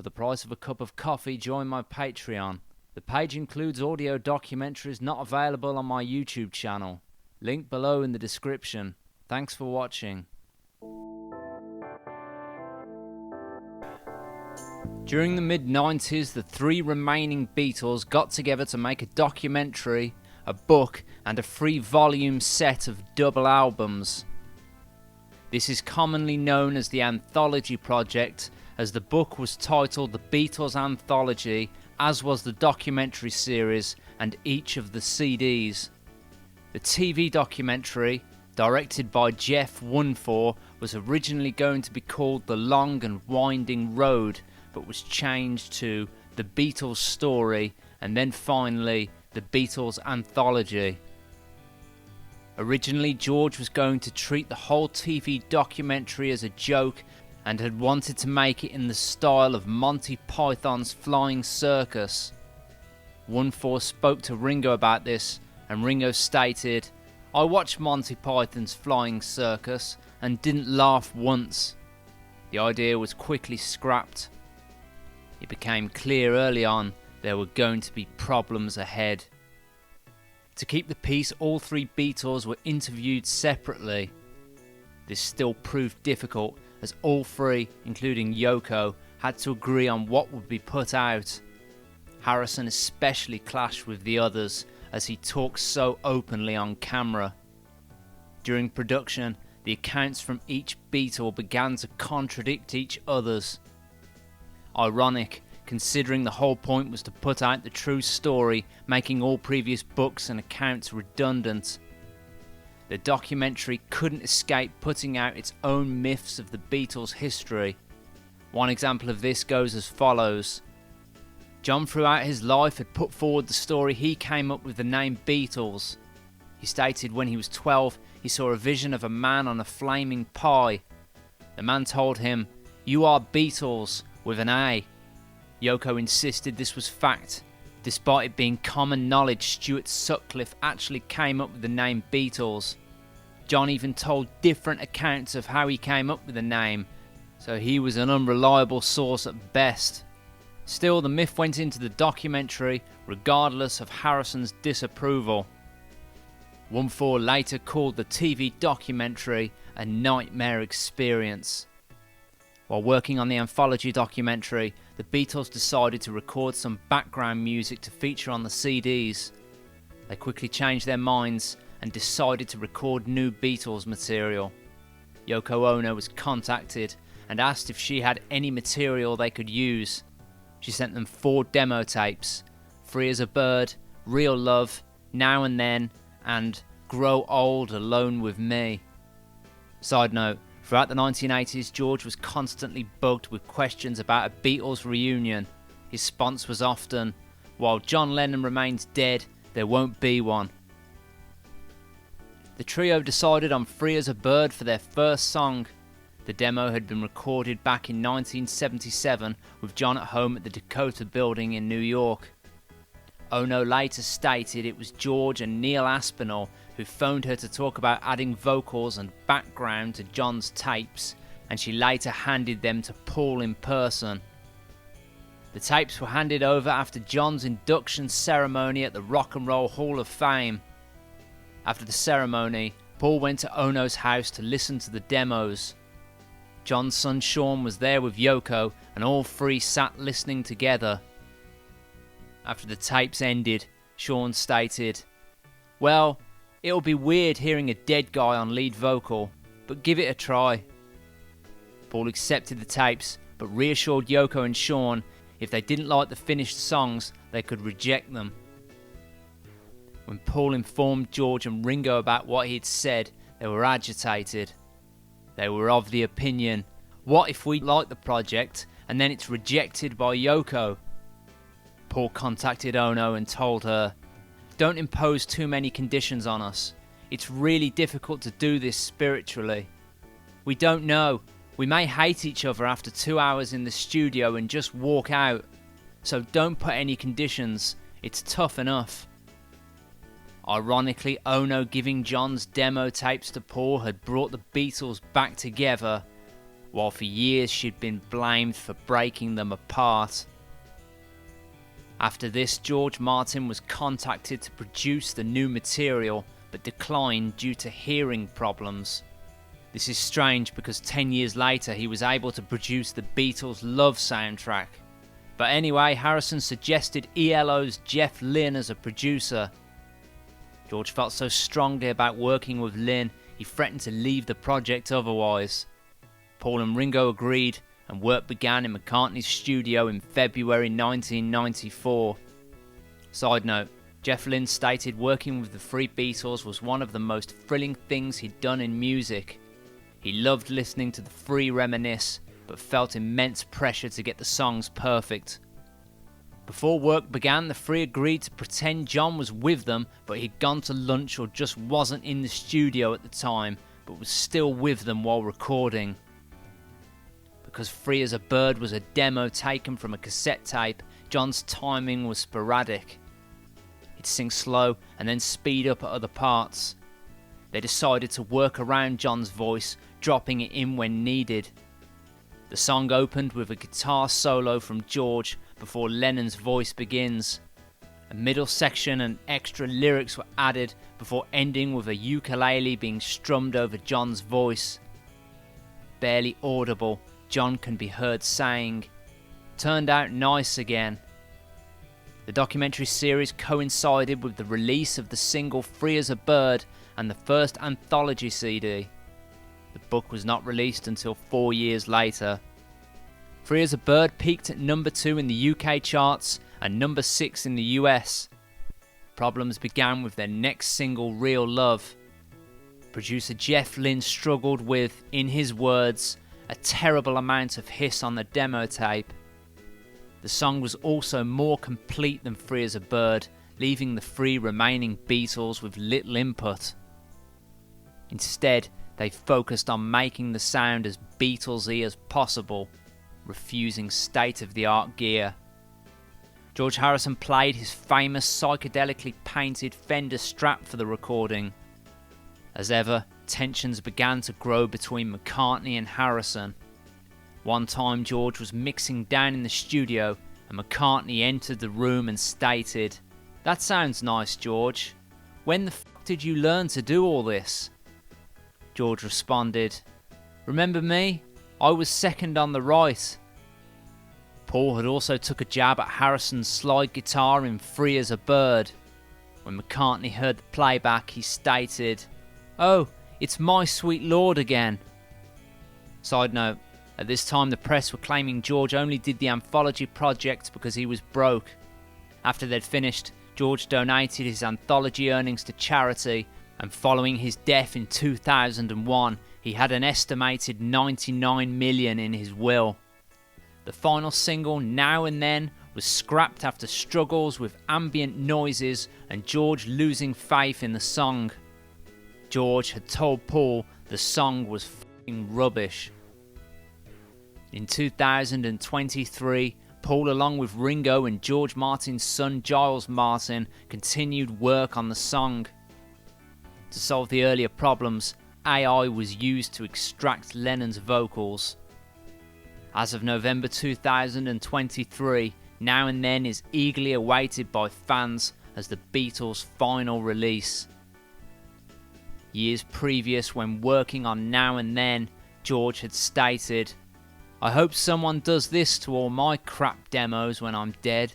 For the price of a cup of coffee, join my Patreon. The page includes audio documentaries not available on my YouTube channel. Link below in the description. Thanks for watching. During the mid-90s, the three remaining Beatles got together to make a documentary, a book, and a 3-volume set of double albums. This is commonly known as the Anthology Project, as the book was titled The Beatles Anthology, as was the documentary series and each of the CDs. The TV documentary, directed by Jeff Wunfor, was originally going to be called The Long and Winding Road, but was changed to The Beatles Story and then finally The Beatles Anthology. Originally, George was going to treat the whole TV documentary as a joke and had wanted to make it in the style of Monty Python's Flying Circus. Wunfor spoke to Ringo about this, and Ringo stated, "I watched Monty Python's Flying Circus and didn't laugh once." The idea was quickly scrapped. It became clear early on there were going to be problems ahead. To keep the peace, all three Beatles were interviewed separately. This still proved difficult, as all three, including Yoko, had to agree on what would be put out. Harrison especially clashed with the others, as he talked so openly on camera. During production, the accounts from each Beatle began to contradict each other's. Ironic, considering the whole point was to put out the true story, making all previous books and accounts redundant. The documentary couldn't escape putting out its own myths of the Beatles' history. One example of this goes as follows. John throughout his life had put forward the story he came up with the name Beatles. He stated when he was 12 he saw a vision of a man on a flaming pie. The man told him, "You are Beatles, with an A." Yoko insisted this was fact. Despite it being common knowledge, Stuart Sutcliffe actually came up with the name Beatles. John even told different accounts of how he came up with the name, so he was an unreliable source at best. Still, the myth went into the documentary, regardless of Harrison's disapproval. Wunfor later called the TV documentary a nightmare experience. While working on the anthology documentary, the Beatles decided to record some background music to feature on the CDs. They quickly changed their minds and decided to record new Beatles material. Yoko Ono was contacted and asked if she had any material they could use. She sent them 4 demo tapes: Free as a Bird, Real Love, Now and Then, and Grow Old Alone with Me. Side note, throughout the 1980s, George was constantly bugged with questions about a Beatles reunion. His response was often, "While John Lennon remains dead, there won't be one." The trio decided on Free as a Bird for their first song. The demo had been recorded back in 1977 with John at home at the Dakota Building in New York. Ono later stated it was George and Neil Aspinall who phoned her to talk about adding vocals and background to John's tapes, and she later handed them to Paul in person. The tapes were handed over after John's induction ceremony at the Rock and Roll Hall of Fame. After the ceremony, Paul went to Ono's house to listen to the demos. John's son Sean was there with Yoko, and all three sat listening together. After the tapes ended, Sean stated, "Well, it'll be weird hearing a dead guy on lead vocal, but give it a try." Paul accepted the tapes, but reassured Yoko and Sean if they didn't like the finished songs, they could reject them. When Paul informed George and Ringo about what he had said, they were agitated. They were of the opinion, what if we like the project and then it's rejected by Yoko? Paul contacted Ono and told her, "Don't impose too many conditions on us. It's really difficult to do this spiritually. We don't know. We may hate each other after 2 hours in the studio and just walk out. So don't put any conditions. It's tough enough." Ironically, Ono giving John's demo tapes to Paul had brought the Beatles back together, while for years she'd been blamed for breaking them apart. After this, George Martin was contacted to produce the new material, but declined due to hearing problems. This is strange because 10 years later he was able to produce the Beatles' Love soundtrack. But anyway, Harrison suggested ELO's Jeff Lynne as a producer. George felt so strongly about working with Lynne, he threatened to leave the project otherwise. Paul and Ringo agreed, and work began in McCartney's studio in February 1994. Side note, Jeff Lynne stated working with the three Beatles was one of the most thrilling things he'd done in music. He loved listening to the three reminisce, but felt immense pressure to get the songs perfect. Before work began, the three agreed to pretend John was with them, but he'd gone to lunch or just wasn't in the studio at the time, but was still with them while recording. Because Free as a Bird was a demo taken from a cassette tape, John's timing was sporadic. He'd sing slow and then speed up at other parts. They decided to work around John's voice, dropping it in when needed. The song opened with a guitar solo from George before Lennon's voice begins. A middle section and extra lyrics were added before ending with a ukulele being strummed over John's voice. Barely audible, John can be heard saying, "Turned out nice again." The documentary series coincided with the release of the single Free as a Bird and the first anthology CD. The book was not released until 4 years later. Free as a Bird peaked at number 2 in the UK charts and number 6 in the US. Problems began with their next single, Real Love. Producer Jeff Lynne struggled with, in his words, a terrible amount of hiss on the demo tape. The song was also more complete than Free as a Bird, leaving the three remaining Beatles with little input. Instead, they focused on making the sound as Beatles-y as possible, refusing state-of-the-art gear. George Harrison played his famous psychedelically painted Fender Strat for the recording. As ever, tensions began to grow between McCartney and Harrison. One time George was mixing down in the studio and McCartney entered the room and stated, "That sounds nice, George. When the fuck did you learn to do all this?" George responded, "Remember me? I was second on the right." Paul had also took a jab at Harrison's slide guitar in Free as a Bird. When McCartney heard the playback, he stated, "Oh, it's My Sweet Lord again." Side note, at this time the press were claiming George only did the anthology project because he was broke. After they'd finished, George donated his anthology earnings to charity, and following his death in 2001, he had an estimated $99 million in his will. The final single, Now and Then, was scrapped after struggles with ambient noises and George losing faith in the song. George had told Paul the song was f***ing rubbish. In 2023, Paul, along with Ringo and George Martin's son Giles Martin, continued work on the song. To solve the earlier problems, AI was used to extract Lennon's vocals. As of November 2023, Now and Then is eagerly awaited by fans as the Beatles' final release. Years previous, when working on Now and Then, George had stated, "I hope someone does this to all my crap demos when I'm dead."